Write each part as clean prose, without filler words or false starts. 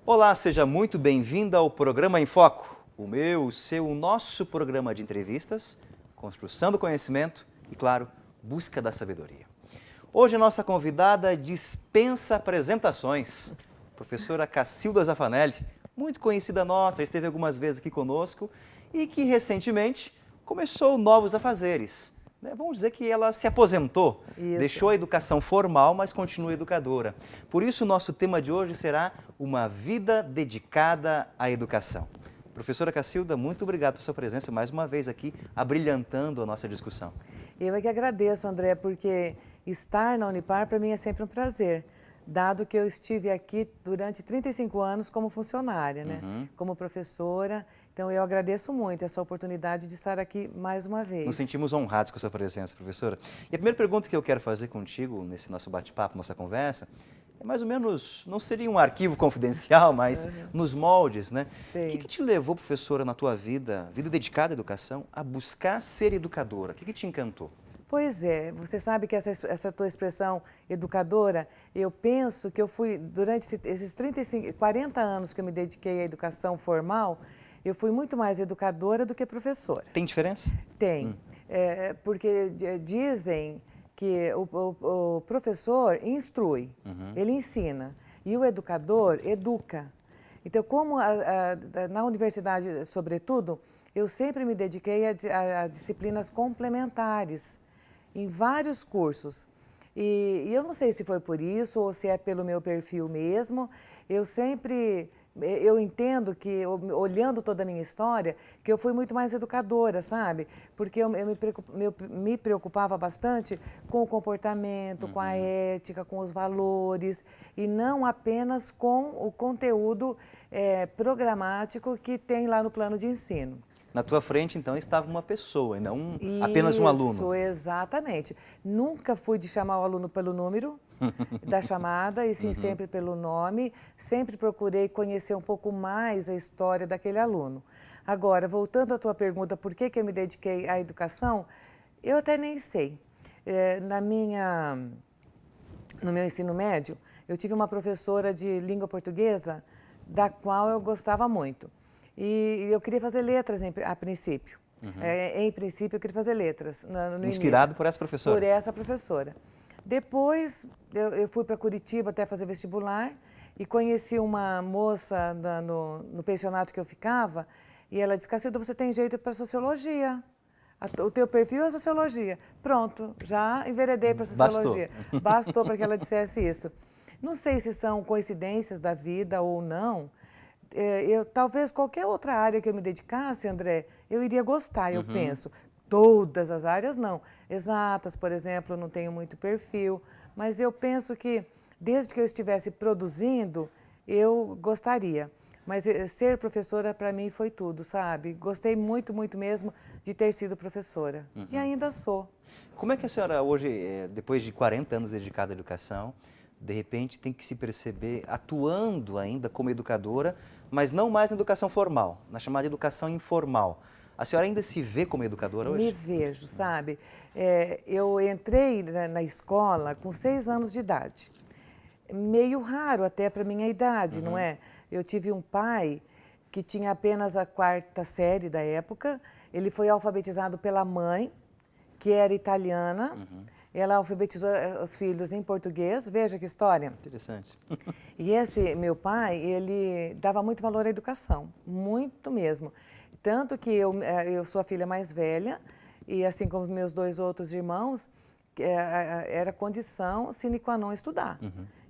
Olá, seja muito bem-vinda ao Programa em Foco, o meu, o seu, o nosso programa de entrevistas, construção do conhecimento e, claro, busca da sabedoria. Hoje a nossa convidada dispensa apresentações, professora Cacilda Zaffanelli, muito conhecida nossa, já esteve algumas vezes aqui conosco e que recentemente começou novos afazeres. Vamos dizer que ela se aposentou, deixou a educação formal, mas continua educadora. Por isso, o nosso tema de hoje será uma vida dedicada à educação. Professora Cacilda, muito obrigado por sua presença mais uma vez aqui, abrilhantando a nossa discussão. Eu é que agradeço, André, porque estar na Unipar para mim é sempre um prazer, dado que eu estive aqui durante 35 anos como funcionária, né? Como professora. Então, eu agradeço muito essa oportunidade de estar aqui mais uma vez. Nos sentimos honrados com a sua presença, professora. E a primeira pergunta que eu quero fazer contigo, nesse nosso bate-papo, nossa conversa, é mais ou menos, não seria um arquivo confidencial, mas nos moldes, né? Sei. O que te levou, professora, na tua vida dedicada à educação, a buscar ser educadora? O que te encantou? Pois é, você sabe que essa tua expressão educadora, eu penso que eu fui, durante esses 40 anos que eu me dediquei à educação formal, eu fui muito mais educadora do que professora. Tem diferença? Tem, porque dizem que o professor instrui, ele ensina, e o educador educa. Então, como na universidade, sobretudo, eu sempre me dediquei a disciplinas complementares, em vários cursos. E eu não sei se foi por isso ou se é pelo meu perfil mesmo, eu entendo que, olhando toda a minha história, que eu fui muito mais educadora, sabe? Porque eu me preocupava bastante com o comportamento, com a ética, com os valores, e não apenas com o conteúdo programático que tem lá no plano de ensino. Na tua frente, então, estava uma pessoa, e não apenas um aluno. Isso, exatamente. Nunca fui de chamar o aluno pelo número da chamada, e sim sempre pelo nome. Sempre procurei conhecer um pouco mais a história daquele aluno. Agora, voltando à tua pergunta, por que eu me dediquei à educação, eu até nem sei. No meu ensino médio, eu tive uma professora de língua portuguesa, da qual eu gostava muito. E eu queria fazer letras a princípio. Em princípio, eu queria fazer letras. No Inspirado início. por essa professora? Por essa professora. Depois, eu fui para Curitiba até fazer vestibular e conheci uma moça no pensionato que eu ficava, e ela disse: Cacilda, você tem jeito para sociologia. O teu perfil é sociologia. Pronto, já enveredei para sociologia. Bastou para que ela dissesse isso. Não sei se são coincidências da vida ou não. Talvez qualquer outra área que eu me dedicasse, André, eu iria gostar, eu penso. Todas as áreas não. Exatas, por exemplo, eu não tenho muito perfil, mas eu penso que desde que eu estivesse produzindo, eu gostaria. Mas ser professora para mim foi tudo, sabe? Gostei muito, muito mesmo de ter sido professora. E ainda sou. Como é que a senhora hoje, depois de 40 anos dedicada à educação, de repente tem que se perceber atuando ainda como educadora, mas não mais na educação formal, na chamada educação informal? A senhora ainda se vê como educadora hoje? Me vejo, sabe? Eu entrei na escola com 6 anos de idade. Meio raro até para minha idade, não é? Eu tive um pai que tinha apenas a 4ª série da época. Ele foi alfabetizado pela mãe, que era italiana. Ela alfabetizou os filhos em português. Veja que história. Interessante. E esse meu pai, ele dava muito valor à educação, muito mesmo. Tanto que eu sou a filha mais velha, e assim como meus 2 outros irmãos, era condição sine qua non estudar.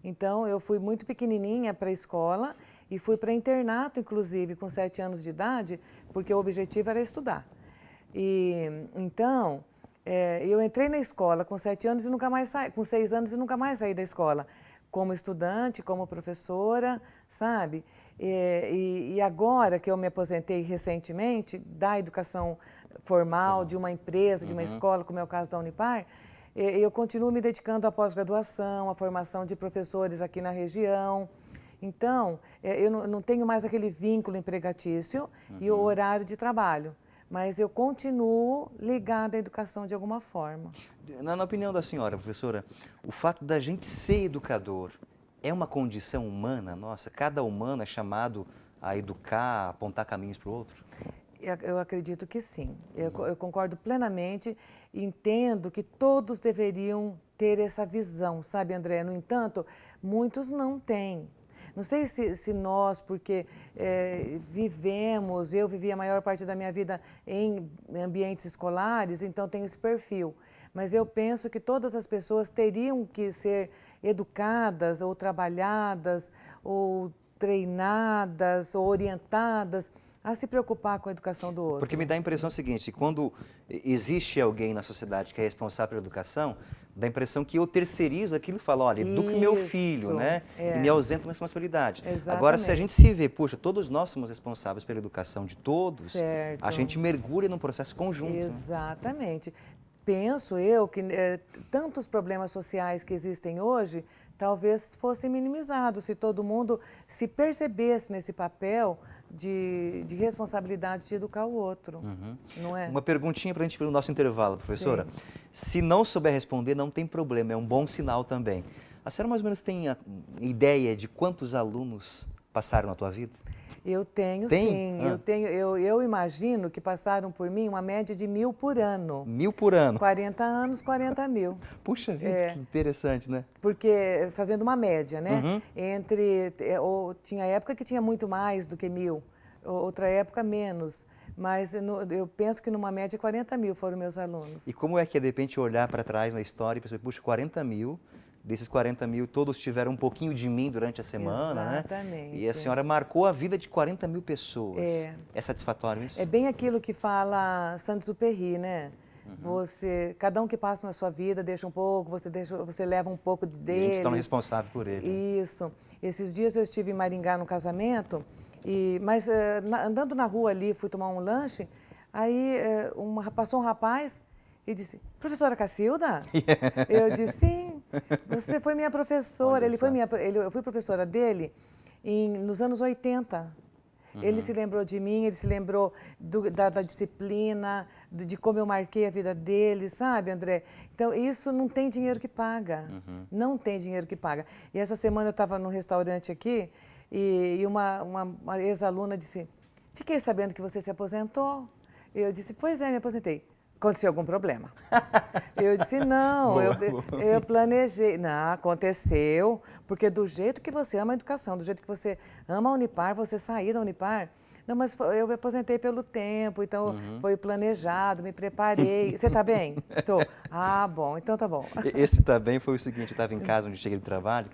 Então, eu fui muito pequenininha para a escola e fui para internato, inclusive, com 7 anos de idade, porque o objetivo era estudar. Então, eu entrei na escola com 7 anos e nunca mais saí, com 6 anos e nunca mais saí da escola, como estudante, como professora, sabe? E agora que eu me aposentei recentemente da educação formal, de uma empresa, de uma escola, como é o caso da Unipar, eu continuo me dedicando à pós-graduação, à formação de professores aqui na região. Então, eu não tenho mais aquele vínculo empregatício e o horário de trabalho, mas eu continuo ligada à educação de alguma forma. Na opinião da senhora, professora, o fato da gente ser educador é uma condição humana nossa? Cada humano é chamado a educar, a apontar caminhos para o outro? Eu acredito que sim. Eu concordo plenamente. Entendo que todos deveriam ter essa visão, sabe, André? No entanto, muitos não têm. Não sei se nós, porque eu vivi a maior parte da minha vida em ambientes escolares, então tenho esse perfil. Mas eu penso que todas as pessoas teriam que ser educadas ou trabalhadas ou treinadas ou orientadas a se preocupar com a educação do outro. Porque me dá a impressão seguinte, quando existe alguém na sociedade que é responsável pela educação, dá a impressão que eu terceirizo aquilo e falo, olha, eduque meu filho, né? E me ausento da responsabilidade. Exatamente. Agora, se a gente se vê, puxa, todos nós somos responsáveis pela educação de todos, certo. A gente mergulha num processo conjunto. Exatamente. Né? Penso eu que tantos problemas sociais que existem hoje, talvez fossem minimizados se todo mundo se percebesse nesse papel de responsabilidade de educar o outro, não é? Uma perguntinha para a gente ir para o nosso intervalo, professora. Sim. Se não souber responder, não tem problema, é um bom sinal também. A senhora mais ou menos tem a ideia de quantos alunos passaram na tua vida? Eu tenho, sim. Eu imagino que passaram por mim uma média de 1.000 por ano. 1.000 por ano? 40 anos, 40 mil. Puxa vida, que interessante, né? Porque, fazendo uma média, né? Tinha época que tinha muito mais do que 1.000, outra época menos. Mas eu penso que numa média 40 mil foram meus alunos. E como é que é, de repente, olhar para trás na história e pensar, puxa, 40 mil... Desses 40 mil, todos tiveram um pouquinho de mim durante a semana, exatamente, né? E a senhora marcou a vida de 40 mil pessoas. É satisfatório isso? É bem aquilo que fala Saint-Exupéry, né? Cada um que passa na sua vida deixa um pouco, você leva um pouco deles. E a gente se torna responsável por ele. Isso. Esses dias eu estive em Maringá no casamento, mas andando na rua ali, fui tomar um lanche, aí passou um rapaz e disse, professora Cacilda? Eu disse, sim, você foi minha professora. Eu fui professora dele nos anos 80. Ele se lembrou de mim, ele se lembrou da disciplina, de como eu marquei a vida dele, sabe, André? Então, isso não tem dinheiro que paga. Não tem dinheiro que paga. E essa semana eu estava num restaurante aqui e uma ex-aluna disse, fiquei sabendo que você se aposentou. Eu disse, pois é, me aposentei. Aconteceu algum problema? Eu disse, não, eu planejei. Não, aconteceu, porque do jeito que você ama a educação, do jeito que você ama a Unipar, você sair da Unipar. Não, mas eu me aposentei pelo tempo, então foi planejado, me preparei. Você está bem? Estou. Ah, bom, então tá bom. Esse tá bem foi o seguinte, eu estava em casa onde cheguei do trabalho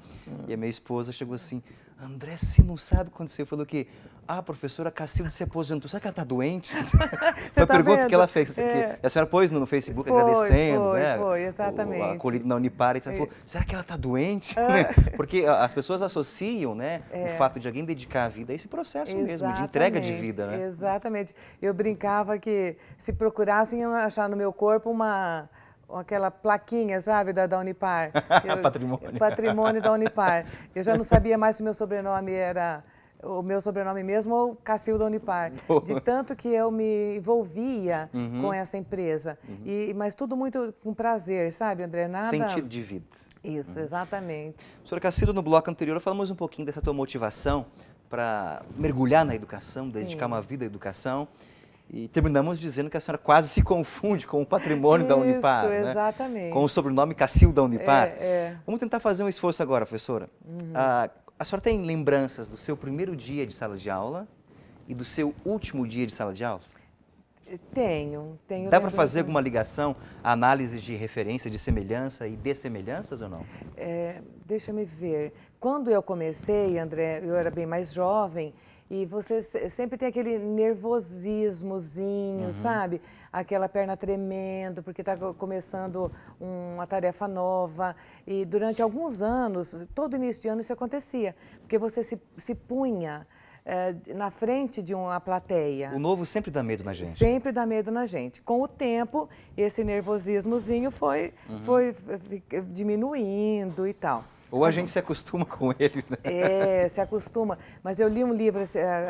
e a minha esposa chegou assim, André, você não sabe o que aconteceu? Falou que a professora Cacilda se aposentou. Será que ela está doente? Foi a pergunta que ela fez. A senhora pôs no Facebook agradecendo, né? Foi, exatamente. A acolhida na Unipar. E ela falou, será que ela está doente? Porque as pessoas associam, né, o fato de alguém dedicar a vida a esse processo mesmo, de entrega de vida, né? Exatamente. Eu brincava que se procurassem, iam achar no meu corpo aquela plaquinha, sabe, da Unipar. Patrimônio. Patrimônio da Unipar. Eu já não sabia mais se o meu sobrenome era o meu sobrenome mesmo ou Cacilda Unipar. De tanto que eu me envolvia com essa empresa. Mas tudo muito com prazer, sabe, André? Nada... Sentido de vida. Isso, exatamente. Professora Cacilda, no bloco anterior falamos um pouquinho dessa tua motivação para mergulhar na educação, dedicar uma vida à educação. E terminamos dizendo que a senhora quase se confunde com o patrimônio da Unipar, né? Exatamente. Com o sobrenome Cacilda Unipar. Vamos tentar fazer um esforço agora, professora. A senhora tem lembranças do seu primeiro dia de sala de aula e do seu último dia de sala de aula? Tenho. Dá para fazer alguma ligação, análise de referência, de semelhança e dessemelhanças ou não? Deixa-me ver. Quando eu comecei, André, eu era bem mais jovem e você sempre tem aquele nervosismozinho, sabe? Aquela perna tremendo, porque está começando uma tarefa nova. E durante alguns anos, todo início de ano isso acontecia, porque você se punha na frente de uma plateia. O novo sempre dá medo na gente. Sempre dá medo na gente. Com o tempo, esse nervosismozinho foi diminuindo e tal. Ou a gente se acostuma com ele, né? Se acostuma. Mas eu li um livro,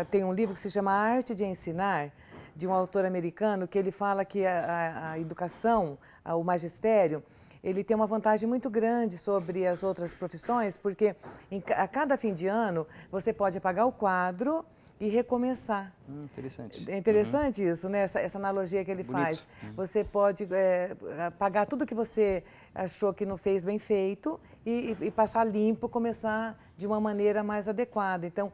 tem um livro que se chama A Arte de Ensinar, de um autor americano, que ele fala que a educação, o magistério, ele tem uma vantagem muito grande sobre as outras profissões, porque a cada fim de ano você pode apagar o quadro e recomeçar. Interessante. É interessante isso, né? Essa analogia que ele Bonito. faz. Você pode apagar tudo que você achou que não fez bem feito e passar limpo, começar de uma maneira mais adequada. Então,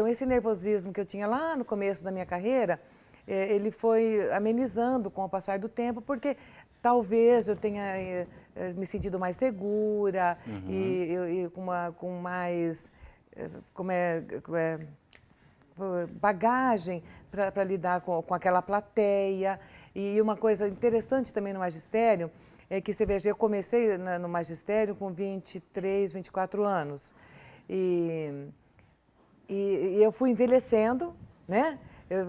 esse nervosismo que eu tinha lá no começo da minha carreira, ele foi amenizando com o passar do tempo, porque talvez eu tenha me sentido mais segura e com mais bagagem para lidar com aquela plateia. E uma coisa interessante também no magistério é que, você veja, eu comecei no magistério com 23, 24 anos. E eu fui envelhecendo, né? Eu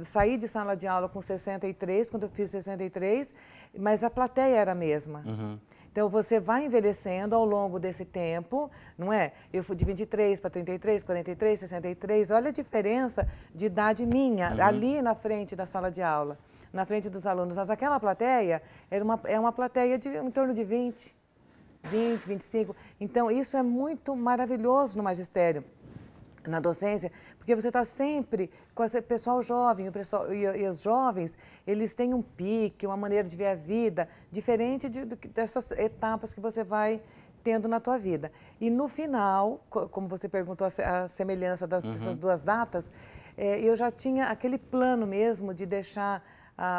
saí de sala de aula com 63, quando eu fiz 63, mas a plateia era a mesma. Então, você vai envelhecendo ao longo desse tempo, não é? Eu fui de 23 para 33, 43, 63. Olha a diferença de idade minha, ali na frente da sala de aula, na frente dos alunos. Mas aquela plateia é uma plateia de em torno de 20, 25. Então, isso é muito maravilhoso no magistério, na docência, porque você está sempre com esse pessoal jovem, e os jovens, eles têm um pique, uma maneira de ver a vida diferente dessas etapas que você vai tendo na tua vida. E no final, como você perguntou a semelhança dessas duas datas, eu já tinha aquele plano mesmo de deixar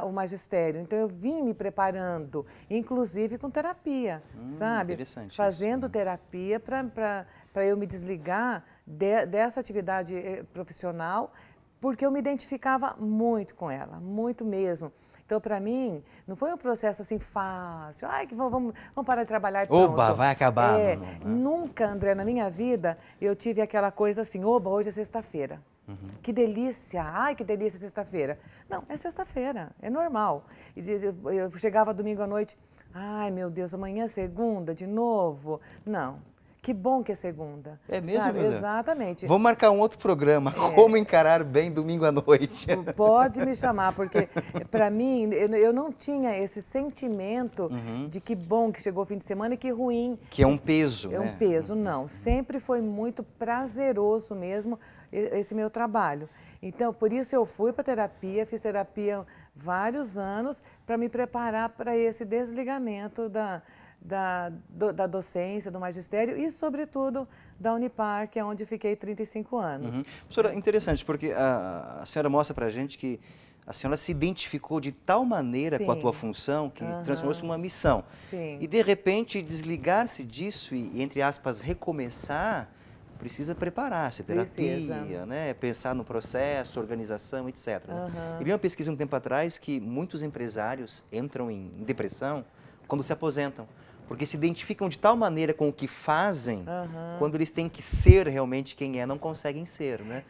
o magistério. Então, eu vim me preparando, inclusive com terapia, sabe? Interessante. Fazendo terapia para eu me desligar dessa atividade profissional, porque eu me identificava muito com ela, muito mesmo. Então, para mim, não foi um processo assim fácil. Ai, vamos parar de trabalhar e pronto. Oba, vai acabar. Nunca, André, na minha vida, eu tive aquela coisa assim, oba, hoje é sexta-feira. Que delícia, ai, que delícia sexta-feira. Não, é sexta-feira, é normal. Eu chegava domingo à noite, ai, meu Deus, amanhã é segunda de novo. Não. Que bom que é segunda. É mesmo, sabe? José? Exatamente. Vamos marcar um outro programa, como encarar bem domingo à noite. Pode me chamar, porque para mim, eu não tinha esse sentimento de que bom que chegou o fim de semana e que ruim. Que é um peso, É né? um peso, não. Sempre foi muito prazeroso mesmo esse meu trabalho. Então, por isso eu fui para terapia, fiz terapia vários anos para me preparar para esse desligamento da docência, do magistério e, sobretudo, da Unipar, que é onde fiquei 35 anos. Professora, interessante, porque a senhora mostra para a gente que a senhora se identificou de tal maneira com a tua função que transformou-se numa missão. Sim. E, de repente, desligar-se disso e, entre aspas, recomeçar, precisa preparar-se, terapia, né? Pensar no processo, organização, etc. Eu li uma pesquisa um tempo atrás que muitos empresários entram em depressão quando se aposentam, porque se identificam de tal maneira com o que fazem, quando eles têm que ser realmente quem não conseguem ser, né?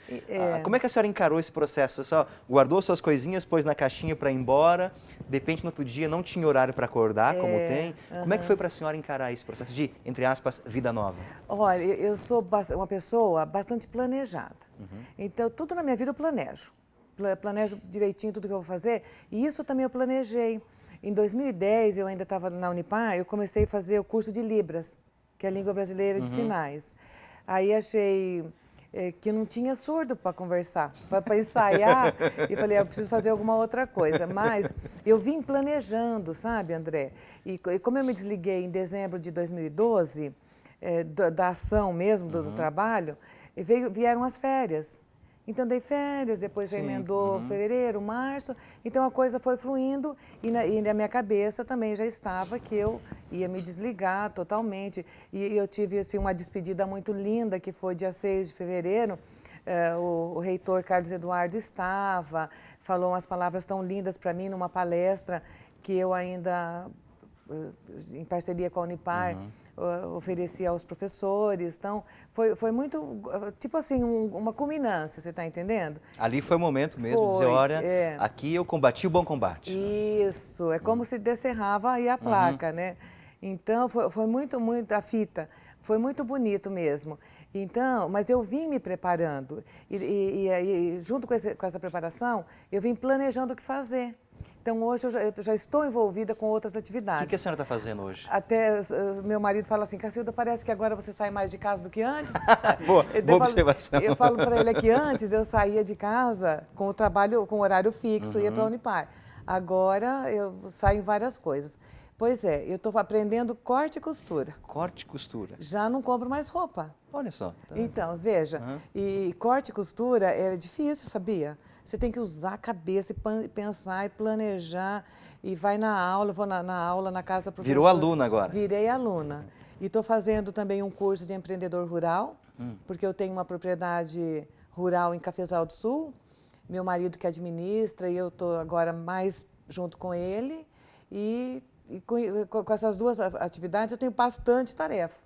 Como é que a senhora encarou esse processo? Só guardou suas coisinhas, pôs na caixinha para ir embora, de repente no outro dia não tinha horário para acordar, como tem. Como é que foi para a senhora encarar esse processo de, entre aspas, vida nova? Olha, eu sou uma pessoa bastante planejada. Então, tudo na minha vida eu planejo. Planejo direitinho tudo que eu vou fazer, e isso também eu planejei. Em 2010, eu ainda estava na Unipar, eu comecei a fazer o curso de Libras, que é a língua brasileira de sinais. Aí achei que não tinha surdo para conversar, para ensaiar, e falei, eu preciso fazer alguma outra coisa. Mas eu vim planejando, sabe, André? E como eu me desliguei em dezembro de 2012, da ação mesmo, do trabalho, vieram as férias. Então, dei férias, depois já emendou fevereiro, março. Então, a coisa foi fluindo e na minha cabeça também já estava que eu ia me desligar totalmente. E eu tive assim, uma despedida muito linda, que foi dia 6 de fevereiro. O reitor Carlos Eduardo estava, falou umas palavras tão lindas para mim numa palestra que eu ainda, em parceria com a Unipar, ofereci aos professores. Então, foi muito, tipo assim, uma culminância, você está entendendo? Ali foi o momento mesmo de dizer, olha, aqui eu combati o bom combate. Isso, é como se descerrava aí a placa, né? Então, foi muito a fita, foi muito bonito mesmo. Então, mas eu vim me preparando e junto com essa preparação, eu vim planejando o que fazer. Então, hoje eu já estou envolvida com outras O atividades. que a senhora está fazendo hoje? Até meu marido fala assim, Cacilda, parece que agora você sai mais de casa do que antes. Boa observação. Eu falo para ele que antes eu saía de casa com o trabalho, com horário fixo, ia para a Unipar. Agora eu saio em várias coisas. Pois é, eu estou aprendendo corte e costura. Corte e costura. Já não compro mais roupa. Olha só. Tá. Então, veja, e corte e costura é difícil, sabia? Você tem que usar a cabeça e pensar e planejar e vai na aula, vou na aula na casa da professora. Virou aluna agora? Virei aluna. E estou fazendo também um curso de empreendedor rural, porque eu tenho uma propriedade rural em Cafezal do Sul, meu marido que administra e eu estou agora mais junto com ele e com essas duas atividades eu tenho bastante tarefa.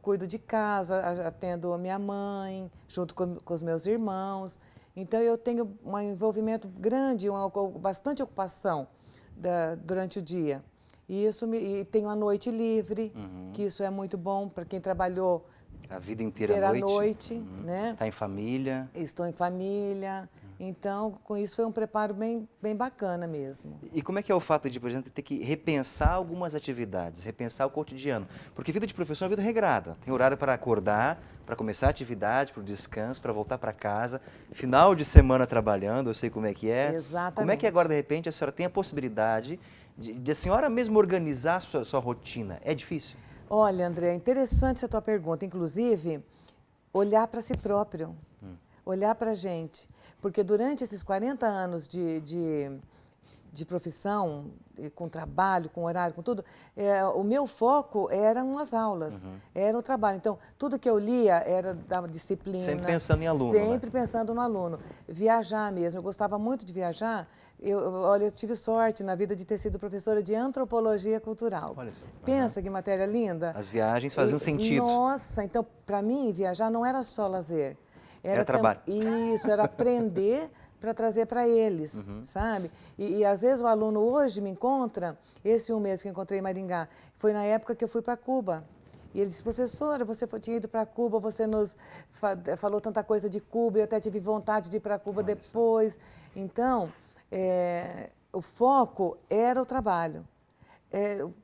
Cuido de casa, atendo a minha mãe, junto com os meus irmãos. Então eu tenho um envolvimento grande, bastante ocupação durante o dia. E tenho a noite livre, que isso é muito bom para quem trabalhou a vida inteira ter à a noite. noite, né? Está em família. Estou em família. Então, com isso foi um preparo bem bacana mesmo. E como é que é o fato de, por exemplo, ter que repensar algumas atividades, repensar o cotidiano? Porque vida de professor é uma vida regrada. Tem horário para acordar, para começar a atividade, para o descanso, para voltar para casa. Final de semana trabalhando, eu sei como é que é. Exatamente. Como é que agora, de repente, a senhora tem a possibilidade de a senhora mesmo organizar a sua rotina? É difícil? Olha, André, é interessante essa tua pergunta. Inclusive, olhar para si próprio, olhar para a gente. Porque durante esses 40 anos de profissão, com trabalho, com horário, com tudo, o meu foco eram as aulas, era o trabalho. Então, tudo que eu lia era da disciplina. Sempre pensando em aluno, Sempre né? pensando no aluno. Viajar mesmo, eu gostava muito de viajar. Olha, eu tive sorte na vida de ter sido professora de antropologia cultural. Olha só. Pensa que matéria linda. As viagens faziam sentido. Nossa, então, para mim, viajar não era só lazer. Era trabalho. Isso, era aprender para trazer para eles, sabe? E às vezes o aluno hoje me encontra, esse um mês que eu encontrei em Maringá, foi na época que eu fui para Cuba. E ele disse, professora, você tinha ido para Cuba, você nos falou tanta coisa de Cuba, eu até tive vontade de ir para Cuba depois. Então, o foco era o trabalho.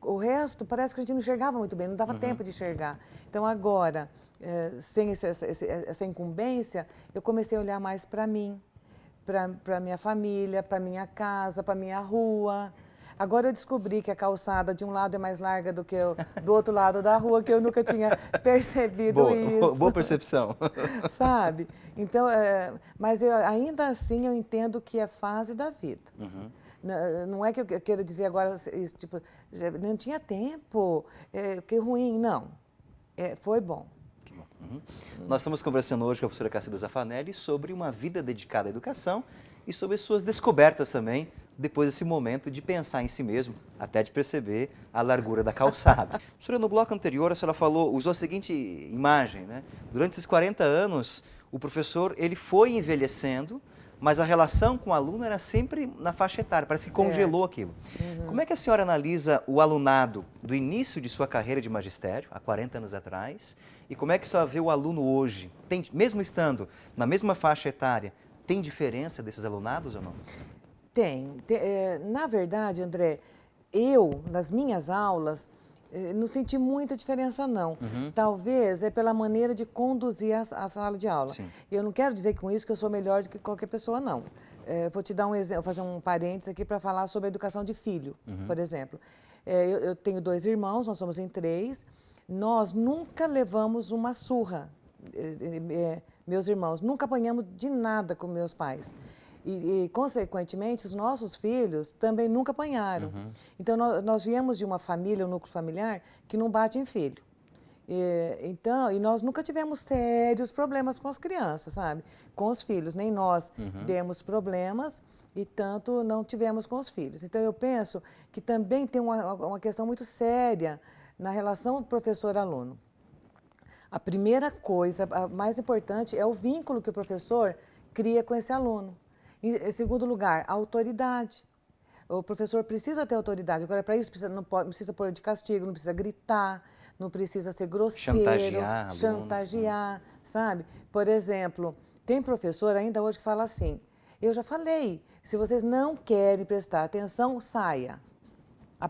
O resto parece que a gente não enxergava muito bem, não dava tempo de enxergar. Então agora, sem essa incumbência, eu comecei a olhar mais para mim, para minha família, para minha casa, para minha rua. Agora eu descobri que a calçada de um lado é mais larga do que do outro lado da rua, que eu nunca tinha percebido isso. Boa percepção. Sabe? Então, mas ainda assim eu entendo que é fase da vida. Não é que eu queira dizer agora, isso, tipo, não tinha tempo, que ruim, não. Foi bom. Que bom. Nós estamos conversando hoje com a professora Cacilda Zaffanelli sobre uma vida dedicada à educação e sobre suas descobertas também, depois desse momento de pensar em si mesmo, até de perceber a largura da calçada. Professora, no bloco anterior a senhora usou a seguinte imagem, né? Durante esses 40 anos, o professor ele foi envelhecendo, mas a relação com o aluno era sempre na faixa etária, parece que congelou aquilo. Como é que a senhora analisa o alunado do início de sua carreira de magistério, há 40 anos atrás, e como é que a senhora vê o aluno hoje? Mesmo estando na mesma faixa etária, tem diferença desses alunados ou não? Tem. Na verdade, André, nas minhas aulas, não senti muita diferença, não. Talvez pela maneira de conduzir a sala de aula. Sim. Eu não quero dizer com isso que eu sou melhor do que qualquer pessoa, não. Vou te dar um exemplo, fazer um parênteses aqui para falar sobre a educação de filho, por exemplo. Eu tenho 2 irmãos, nós somos em 3. Nós nunca levamos uma surra, meus irmãos. Nunca apanhamos de nada com meus pais. Consequentemente, os nossos filhos também nunca apanharam. Então, nós viemos de uma família, um núcleo familiar, que não bate em filho. E nós nunca tivemos sérios problemas com as crianças, sabe? Com os filhos, nem nós demos problemas e tanto não tivemos com os filhos. Então, eu penso que também tem uma questão muito séria na relação professor-aluno. A primeira coisa, a mais importante, é o vínculo que o professor cria com esse aluno. Em segundo lugar, a autoridade. O professor precisa ter autoridade. Agora, para isso, não precisa pôr de castigo, não precisa gritar, não precisa ser grosseiro, chantagear, sabe? Por exemplo, tem professor ainda hoje que fala assim, eu já falei, Se vocês não querem prestar atenção, saia. A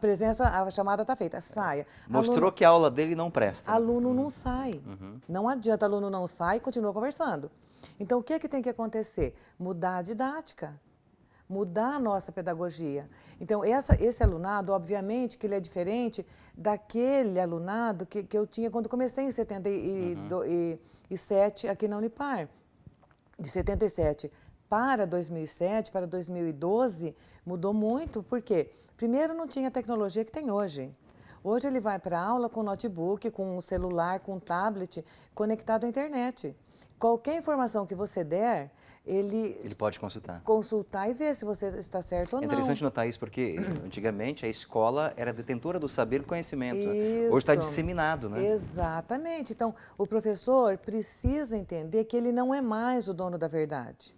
chamada está feita, saia. Mostrou que a aula dele não presta. Aluno não sai. Não adianta, aluno não sai e continua conversando. Então, o que é que tem que acontecer? Mudar a didática, mudar a nossa pedagogia. Então, esse alunado, obviamente, que ele é diferente daquele alunado que eu tinha quando comecei em 77 aqui na Unipar. De 77 para 2007, para 2012, mudou muito. Por quê? Primeiro, não tinha a tecnologia que tem hoje. Hoje ele vai para a aula com notebook, com um celular, com um tablet, conectado à internet. Qualquer informação que você der, ele pode consultar. Consultar e ver se você está certo ou não. É interessante notar isso porque antigamente a escola era detentora do saber e do conhecimento. Isso. Hoje está disseminado, né? Exatamente. Então, o professor precisa entender que ele não é mais o dono da verdade.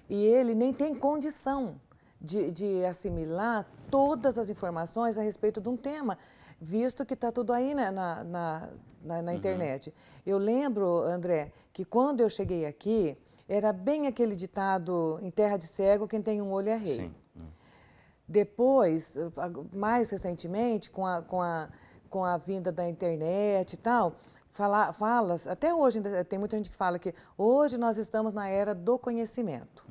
E ele nem tem condição de assimilar todas as informações a respeito de um tema, visto que está tudo aí na internet. Eu lembro, André, que quando eu cheguei aqui, era bem aquele ditado, em terra de cego, quem tem um olho é rei. Sim. Depois, mais recentemente, com a vinda da internet e tal, falas, até hoje tem muita gente que fala que hoje nós estamos na era do conhecimento.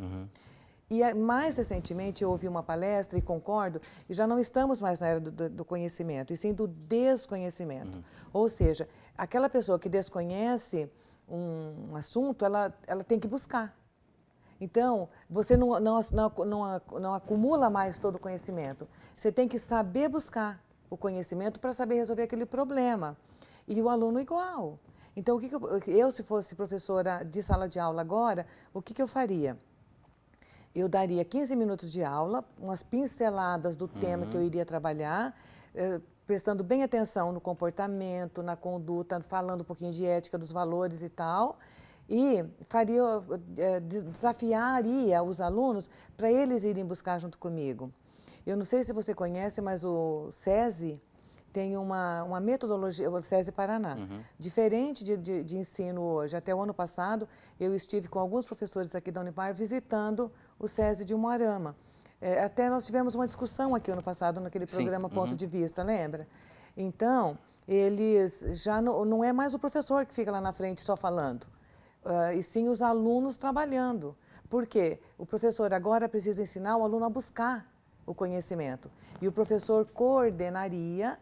E mais recentemente eu ouvi uma palestra e concordo, e já não estamos mais na era do conhecimento, e sim do desconhecimento. Ou seja, aquela pessoa que desconhece um assunto, ela tem que buscar. Então, você não acumula mais todo o conhecimento. Você tem que saber buscar o conhecimento para saber resolver aquele problema. E o aluno igual. Então, eu se fosse professora de sala de aula agora, o que eu faria? Eu daria 15 minutos de aula, umas pinceladas do tema que eu iria trabalhar, prestando bem atenção no comportamento, na conduta, falando um pouquinho de ética, dos valores e tal, e desafiaria os alunos para eles irem buscar junto comigo. Eu não sei se você conhece, mas o SESI tem uma metodologia, o SESI Paraná, diferente de ensino hoje. Até o ano passado, eu estive com alguns professores aqui da Unipar visitando o SESI de Umuarama. Até nós tivemos uma discussão aqui ano passado, naquele programa Ponto de Vista, lembra? Então, eles já não é mais o professor que fica lá na frente só falando, e sim os alunos trabalhando. Por quê? O professor agora precisa ensinar o aluno a buscar o conhecimento. E o professor coordenaria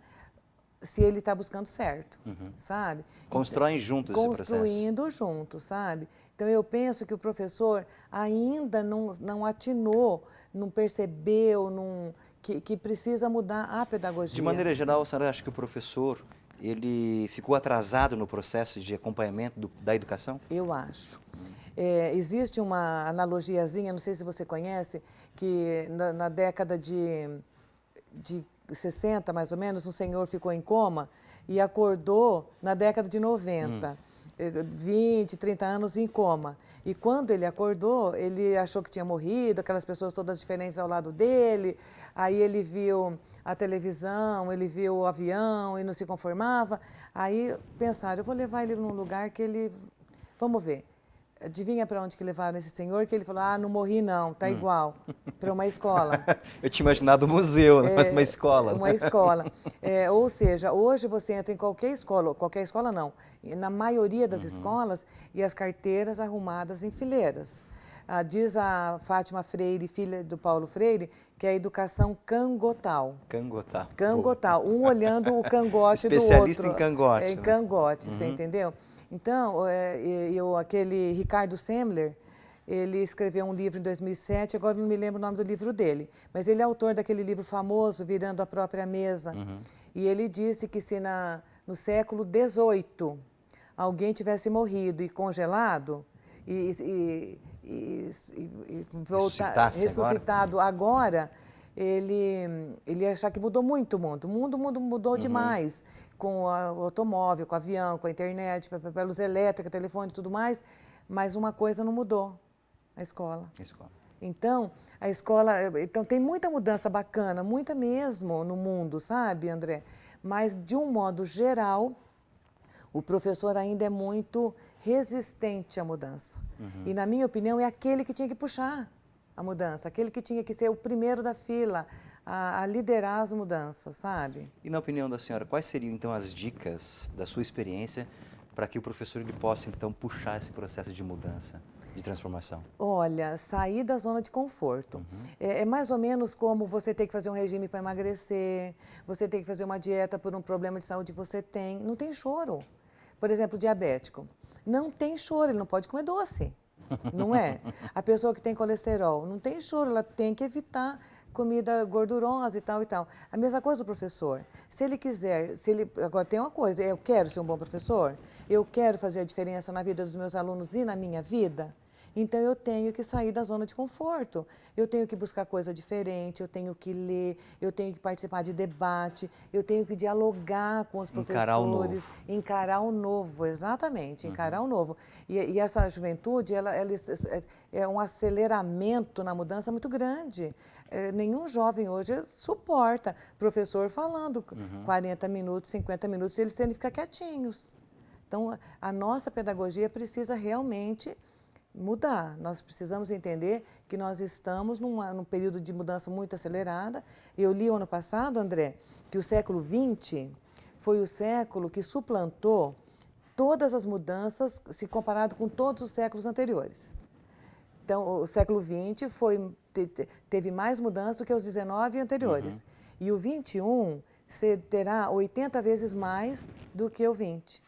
se ele está buscando certo, sabe? Constroem juntos esse processo. Construindo juntos, sabe? Então, eu penso que o professor ainda não atinou, não percebeu, que precisa mudar a pedagogia. De maneira geral, a senhora acha que o professor ele ficou atrasado no processo de acompanhamento da educação? Eu acho. Existe uma analogiazinha, não sei se você conhece, que na década de 60, mais ou menos, um senhor ficou em coma e acordou na década de 90. 20, 30 anos em coma. E quando ele acordou, ele achou que tinha morrido, aquelas pessoas todas diferentes ao lado dele. Aí ele viu a televisão, ele viu o avião e não se conformava. Aí pensaram, eu vou levar ele num lugar que ele... Vamos ver. Adivinha para onde que levaram esse senhor? Que ele falou, não morri não, tá igual. Para uma escola. Eu tinha imaginado um museu, uma escola. Uma escola. Ou seja, hoje você entra em qualquer escola não, na maioria das escolas, e as carteiras arrumadas em fileiras. Diz a Fátima Freire, filha do Paulo Freire, que é a educação cangotal. Cangotal. Cangotal, um olhando o cangote do outro. Especialista em cangote. Em cangote, você entendeu? Então, aquele Ricardo Semler, ele escreveu um livro em 2007, agora não me lembro o nome do livro dele, mas ele é autor daquele livro famoso, Virando a Própria Mesa. E ele disse que se no século XVIII alguém tivesse morrido e congelado e ressuscitado agora, ele ia achar que mudou muito o mundo. O mundo mudou demais, com o automóvel, com o avião, com a internet, pela luz elétrica, telefone e tudo mais, mas uma coisa não mudou, a escola. Então, a escola... Então, tem muita mudança bacana, muita mesmo no mundo, sabe, André? Mas, de um modo geral, o professor ainda é muito resistente à mudança. E, na minha opinião, é aquele que tinha que puxar. a mudança, aquele que tinha que ser o primeiro da fila a liderar as mudanças, sabe? E na opinião da senhora, quais seriam então as dicas da sua experiência para que o professor ele possa então puxar esse processo de mudança, de transformação? Olha, sair da zona de conforto. É mais ou menos como você ter que fazer um regime para emagrecer, você ter que fazer uma dieta por um problema de saúde que você tem. Não tem choro. Por exemplo, diabético. Não tem choro, ele não pode comer doce, não é? A pessoa que tem colesterol, não tem choro, ela tem que evitar comida gordurosa e tal e tal. A mesma coisa o professor. Se ele quiser, agora tem uma coisa, eu quero ser um bom professor, eu quero fazer a diferença na vida dos meus alunos e na minha vida, então eu tenho que sair da zona de conforto. Eu tenho que buscar coisa diferente, eu tenho que ler, eu tenho que participar de debate, eu tenho que dialogar com os professores. Encarar o novo. Encarar o novo, exatamente, encarar o novo. E essa juventude, ela é um aceleramento na mudança muito grande. Nenhum jovem hoje suporta professor falando 40 minutos, 50 minutos, eles têm que ficar quietinhos. Então, a nossa pedagogia precisa realmente mudar. Nós precisamos entender que nós estamos num período de mudança muito acelerada. Eu li o ano passado, André, que o século XX foi o século que suplantou todas as mudanças se comparado com todos os séculos anteriores. Então, o século XX teve mais mudança do que os 19 anteriores. E o 21 terá 80 vezes mais do que o 20.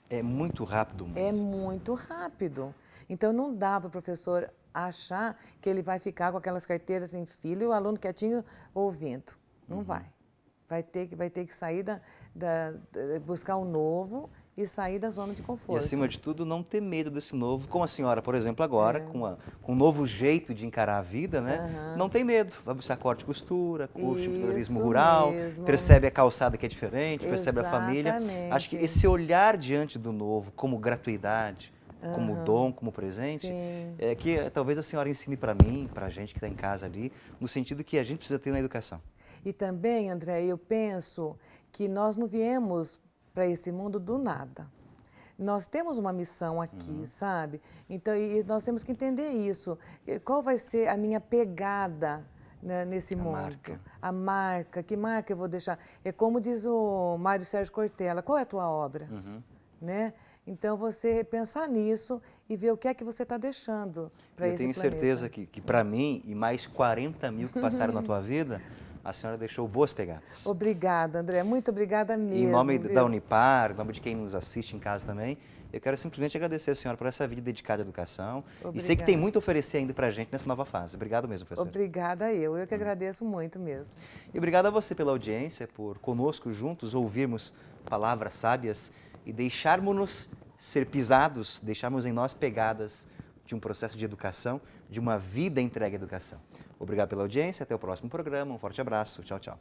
É muito rápido mesmo. É muito rápido. Então, não dá para o professor achar que ele vai ficar com aquelas carteiras em fila e o aluno quietinho ouvindo. Não vai. Vai ter que sair buscar um novo e sair da zona de conforto. E, acima de tudo, não ter medo desse novo, como a senhora, por exemplo, agora, com um novo jeito de encarar a vida, né? Não tem medo. Vai buscar corte e costura, curso de empreendedorismo rural, percebe a calçada que é diferente, percebe a família. Acho que esse olhar diante do novo como gratuidade, como dom, como presente, é que talvez a senhora ensine para mim, para a gente que está em casa ali, no sentido que a gente precisa ter na educação. E também, André, eu penso que nós não viemos para esse mundo do nada. Nós temos uma missão aqui, sabe? Então, e nós temos que entender isso. Qual vai ser a minha pegada, né, nesse mundo? Marca. A marca. Que marca eu vou deixar? É como diz o Mário Sérgio Cortella, qual é a tua obra? Né? Então, você pensar nisso e ver o que é que você está deixando para esse planeta. Eu tenho certeza que para mim, e mais 40 mil que passaram na tua vida, a senhora deixou boas pegadas. Obrigada, André. Muito obrigada mesmo. E em nome da Unipar, em nome de quem nos assiste em casa também, eu quero simplesmente agradecer a senhora por essa vida dedicada à educação. Obrigada. E sei que tem muito a oferecer ainda para a gente nessa nova fase. Obrigado mesmo, professor. Obrigada eu que agradeço muito mesmo. E obrigado a você pela audiência, por conosco juntos ouvirmos palavras sábias e deixarmos-nos ser pisados, deixarmos em nós pegadas de um processo de educação, de uma vida entregue à educação. Obrigado pela audiência, até o próximo programa, um forte abraço, tchau, tchau.